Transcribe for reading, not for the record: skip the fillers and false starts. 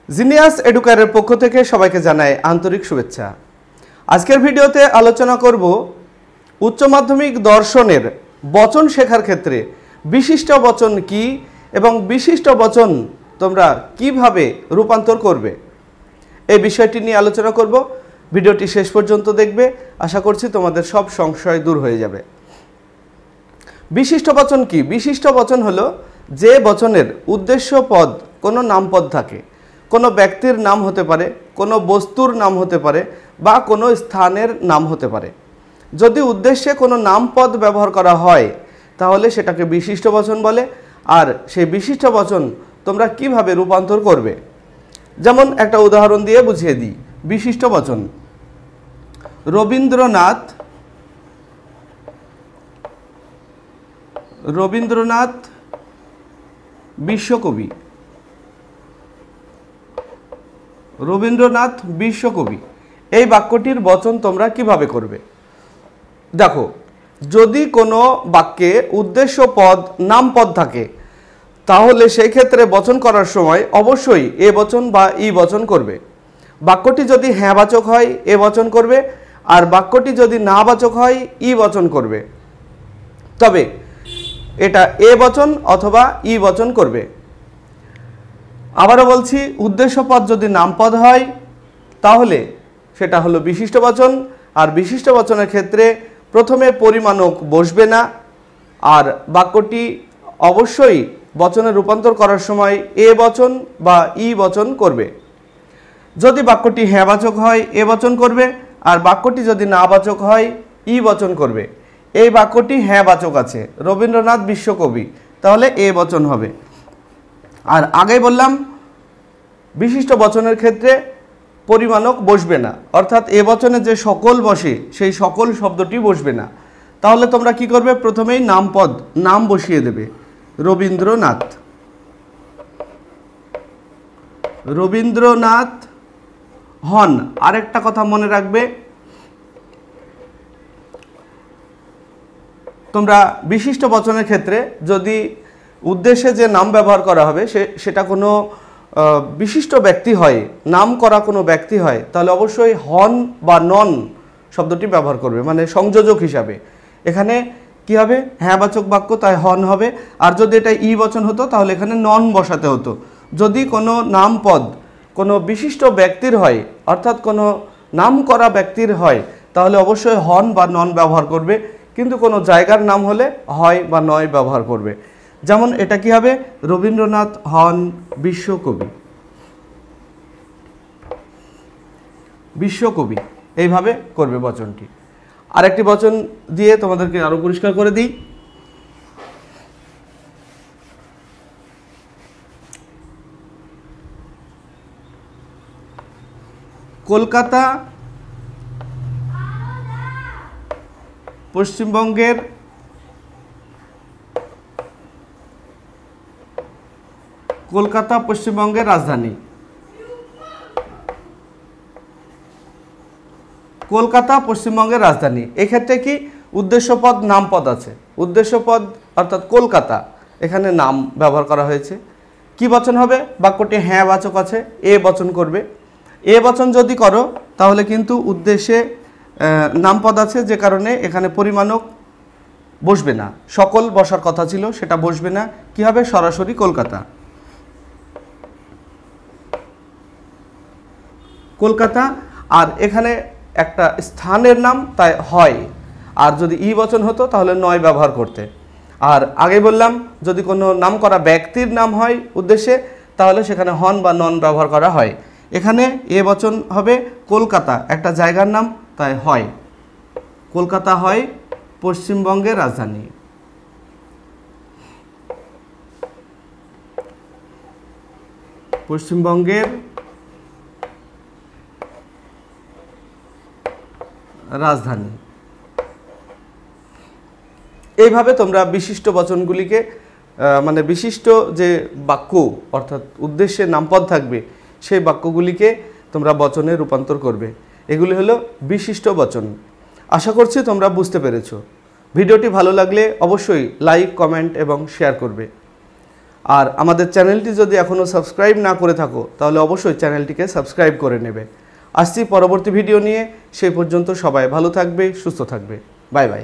Genius এডুকারের পক্ষ থেকে সবাইকে জানাই আন্তরিক শুভেচ্ছা। আজকের ভিডিওতে আলোচনা করব উচ্চ মাধ্যমিক দর্শনের বচন শেখার ক্ষেত্রে বিশিষ্ট বচন কি এবং বিশিষ্ট বচন তোমরা কিভাবে রূপান্তর করবে এই বিষয়টি নিয়ে আলোচনা করব। ভিডিওটি শেষ পর্যন্ত দেখবে, আশা করছি তোমাদের সব সংশয় দূর হয়ে যাবে। বিশিষ্ট বচন কি? বিশিষ্ট বচন হলো যে বচনের উদ্দেশ্য পদ কোনো নামপদ থাকে, কোনো ব্যক্তির নাম হতে পারে, কোনো বস্তুর নাম হতে পারে বা কোনো স্থানের নাম হতে পারে। যদি উদ্দেশ্যে কোনো নামপদ ব্যবহার করা হয় তাহলে সেটাকে বিশিষ্ট বচন বলে। আর সেই বিশিষ্ট বচন তোমরা কিভাবে রূপান্তর করবে, যেমন একটা উদাহরণ দিয়ে বুঝিয়ে দিই। বিশিষ্ট বচন: রবীন্দ্রনাথ বিশ্বকবি। রবীন্দ্রনাথ বিশ্বকবি এই বাক্যটির বচন তোমরা কিভাবে করবে? দেখো, যদি কোনো বাক্যে উদ্দেশ্য পদ নামপদ থাকে তাহলে সেই ক্ষেত্রে বচন করার সময় অবশ্যই এ বচন বা ই বচন করবে। বাক্যটি যদি হ্যাঁ বাচক হয় এ বচন করবে, আর বাক্যটি যদি না বাচক হয় ই বচন করবে। তবে এটা এ বচন অথবা ই বচন করবে। আবারও বলছি, উদ্দেশ্য পদ যদি নামপদ হয় তাহলে সেটা হলো বিশিষ্ট বচন। আর বিশিষ্ট বচনের ক্ষেত্রে প্রথমে পরিমাণক বসবে না, আর বাক্যটি অবশ্যই বচনে রূপান্তর করার সময় এ বচন বা ই বচন করবে। যদি বাক্যটি হ্যাঁ বাচক হয় এ বচন করবে, আর বাক্যটি যদি না বাচক হয় ই বচন করবে। এই বাক্যটি হ্যাঁ বাচক আছে, রবীন্দ্রনাথ বিশ্বকবি, তাহলে এ বচন হবে। আর আগেই বললাম বিশিষ্ট বচনের ক্ষেত্রে পরিমাণক বসবে না, অর্থাৎ এ বচনে যে সকল বসে সেই সকল শব্দটি বসবে না। তাহলে তোমরা কি করবে? প্রথমেই নামপদ নাম বসিয়ে দেবে, রবীন্দ্রনাথ। রবীন্দ্রনাথ হন। আরেকটা কথা মনে রাখবে, তোমরা বিশিষ্ট বচনের ক্ষেত্রে যদি উদ্দেশ্যে যে নাম ব্যবহার করা হবে সেটা কোনো বিশিষ্ট ব্যক্তি হয়, নাম করা কোনো ব্যক্তি হয়, তাহলে অবশ্যই হন বা নন শব্দটি ব্যবহার করবে, মানে সংযোজক হিসাবে। এখানে কি হবে? হ্যাঁ বাচক বাক্য, তাই হন হবে। আর যদি এটা ই বচন হতো তাহলে এখানে নন বসাতে হতো। যদি কোনো নামপদ কোনো বিশিষ্ট ব্যক্তির হয়, অর্থাৎ কোনো নাম করা ব্যক্তির হয়, তাহলে অবশ্যই হন বা নন ব্যবহার করবে। কিন্তু কোনো জায়গার নাম হলে হয় বা নয় ব্যবহার করবে। যেমন এটা কি হবে? রবীন্দ্রনাথ হন বিশ্বকবি। বিশ্বকবি এইভাবে করবে বচনটি। আরেকটি বচন দিয়ে তোমাদেরকে আরো পরিষ্কার করে দিই। কলকাতা পশ্চিমবঙ্গের রাজধানী। কলকাতা পশ্চিমবঙ্গের রাজধানী। এক্ষেত্রে কি উদ্দেশ্যপদ নামপদ আছে, উদ্দেশ্যপদ অর্থাৎ কলকাতা, এখানে নাম ব্যবহার করা হয়েছে। কি বচন হবে? বাক্যটি হ্যাঁ বাচক আছে, এ বচন করবে। এ বচন যদি করো তাহলে কিন্তু উদ্দেশ্যে নামপদ আছে, যে কারণে এখানে পরিমাণক বসবে না। সকল বসার কথা ছিল, সেটা বসবে না। কি হবে? সরাসরি কলকাতা। কলকাতা। আর এখানে একটা স্থানের নাম, তাই হয়। আর যদি ই বচন হতো তাহলে নয় ব্যবহার করতে। আর আগে বললাম যদি কোনো নাম করা ব্যক্তির নাম হয় উদ্দেশ্যে তাহলে সেখানে হন বা নন ব্যবহার করা হয়। এখানে এ বচন হবে, কলকাতা একটা জায়গার নাম, তাই হয়। কলকাতা হয় পশ্চিমবঙ্গের রাজধানী। পশ্চিমবঙ্গের রাজধানী। এইভাবে তোমরা বিশিষ্ট বচনগুলিকে মানে বিশিষ্ট যে বাক্য অর্থাৎ উদ্দেশ্যে নামপদ থাকবে সেই বাক্যগুলিকে তোমরা বচনে রূপান্তর করবে। এগুলি হলো বিশিষ্ট বচন। আশা করছি তোমরা বুঝতে পেরেছো। ভিডিওটি ভালো লাগলে অবশ্যই লাইক, কমেন্ট এবং শেয়ার করবে। আর আমাদের চ্যানেলটি যদি এখনও সাবস্ক্রাইব না করে থাকো তাহলে অবশ্যই চ্যানেলটিকে সাবস্ক্রাইব করে নেবে। আসছি পরবর্তী ভিডিও নিয়ে, সেই পর্যন্ত সবাই ভালো থাকবে, সুস্থ থাকবে। Bye bye.